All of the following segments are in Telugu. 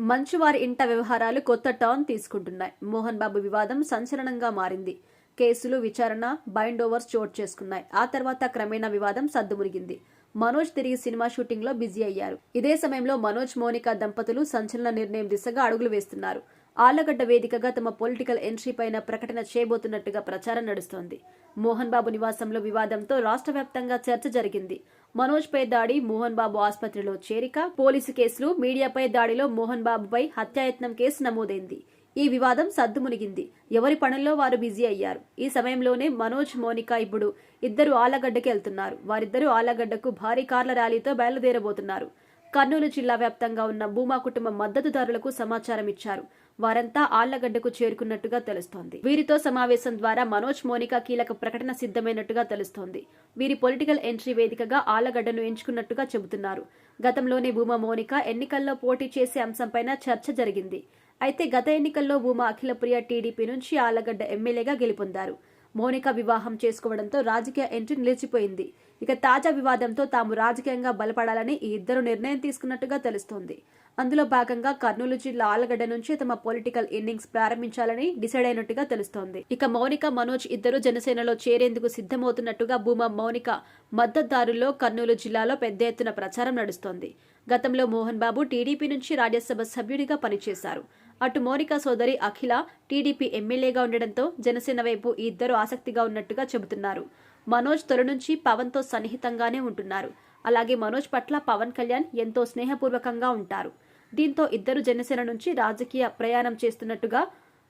మంచువారి ఇంట వ్యవహారాలు కొత్త టర్న్ తీసుకుంటున్నాయి. మోహన్ బాబు వివాదం సంచలనంగా మారింది. కేసులు, విచారణ, బైండ్ ఓవర్స్ చోటు చేసుకున్నాయి. ఆ తర్వాత క్రమేణా వివాదం సద్దుమునిగింది. మనోజ్ తిరిగి సినిమా షూటింగ్ లో బిజీ అయ్యారు. ఇదే సమయంలో మనోజ్, మోనికా దంపతులు సంచలన నిర్ణయం దిశగా అడుగులు వేస్తున్నారు. ఆళ్లగడ్డ వేదికగా తమ పొలిటికల్ ఎంట్రీ పైన ప్రకటన చేయబోతున్నట్టుగా ప్రచారం నడుస్తోంది. మోహన్ బాబు నివాసంలో వివాదంతో రాష్ట్ర వ్యాప్తంగా చర్చ జరిగింది. మనోజ్ పై దాడి, మోహన్ బాబు ఆసుపత్రిలో చేరిక, పోలీసు కేసులు, మీడియాపై దాడిలో మోహన్ బాబుపై హత్యాయత్నం కేసు నమోదైంది. ఈ వివాదం సద్దుమునిగింది. ఎవరి పనుల్లో వారు బిజీ అయ్యారు. ఈ సమయంలోనే మనోజ్, మోనికా ఇప్పుడు ఇద్దరు ఆళ్లగడ్డకి వెళ్తున్నారు. వారిద్దరూ ఆళ్లగడ్డకు భారీ కార్ల ర్యాలీతో బయలుదేరబోతున్నారు. కర్నూలు జిల్లా వ్యాప్తంగా ఉన్న భూమా కుటుంబం మద్దతుదారులకు సమాచారం ఇచ్చారు. వారంతా ఆళ్లగడ్డకు చేరుకున్నట్టుగా తెలుస్తోంది. వీరితో సమావేశం ద్వారా మనోజ్, మోనికా కీలక ప్రకటన సిద్ధమైనట్టుగా తెలుస్తోంది. వీరి పొలిటికల్ ఎంట్రీ వేదికగా ఆళ్లగడ్డను ఎంచుకున్నట్టుగా చెబుతున్నారు. గతంలోనే భూమా, మోనికా ఎన్నికల్లో పోటీ చేసే అంశంపైన చర్చ జరిగింది. అయితే గత ఎన్నికల్లో భూమా అఖిలప్రియ టీడీపీ నుంచి ఆళ్లగడ్డ ఎమ్మెల్యేగా గెలుపొందారు. మోనికా వివాహం చేసుకోవడంతో రాజకీయ ఎంట్రీ నిలిచిపోయింది. ఇక తాజా వివాదంతో తాము రాజకీయంగా బలపడాలని ఈ ఇద్దరు నిర్ణయం తీసుకున్నట్టుగా తెలుస్తోంది. అందులో భాగంగా కర్నూలు జిల్లా ఆళ్లగడ్డ నుంచి తమ పొలిటికల్ ఇన్నింగ్స్ ప్రారంభించాలని డిసైడ్ అయినట్టుగా తెలుస్తోంది. ఇక మౌనిక, మనోజ్ ఇద్దరు జనసేనలో చేరేందుకు సిద్ధమవుతున్నట్టుగా భూమా, మౌనిక మద్దతుదారుల్లో కర్నూలు జిల్లాలో పెద్ద ఎత్తున ప్రచారం నడుస్తోంది. గతంలో మోహన్ బాబు టీడీపీ నుంచి రాజ్యసభ సభ్యుడిగా పనిచేశారు. అటు మోనికా సోదరి అఖిల టీడీపీ ఎమ్మెల్యేగా ఉండడంతో జనసేన వైపు ఈ ఇద్దరు ఆసక్తిగా ఉన్నట్టుగా చెబుతున్నారు. మనోజ్ తొలి నుంచి పవన్ తో సన్నిహితంగానే ఉంటున్నారు. అలాగే మనోజ్ పట్ల పవన్ కళ్యాణ్ ఎంతో స్నేహపూర్వకంగా ఉంటారు. దీంతో ఇద్దరు జనసేన నుంచి రాజకీయ ప్రయాణం చేస్తున్నట్టుగా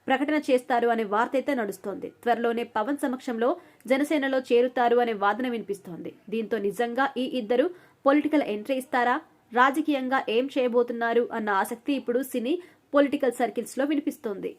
ప్రకటన చేస్తారు అనే వార్త అయితే నడుస్తోంది. త్వరలోనే పవన్ సమక్షంలో జనసేనలో చేరుతారు అనే వాదన వినిపిస్తోంది. దీంతో నిజంగా ఈ ఇద్దరు పొలిటికల్ ఎంట్రీ ఇస్తారా, రాజకీయంగా ఏం చేయబోతున్నారు అన్న ఆసక్తి ఇప్పుడు సినీ పొలిటికల్ సర్కిల్స్ లో వినిపిస్తోంది.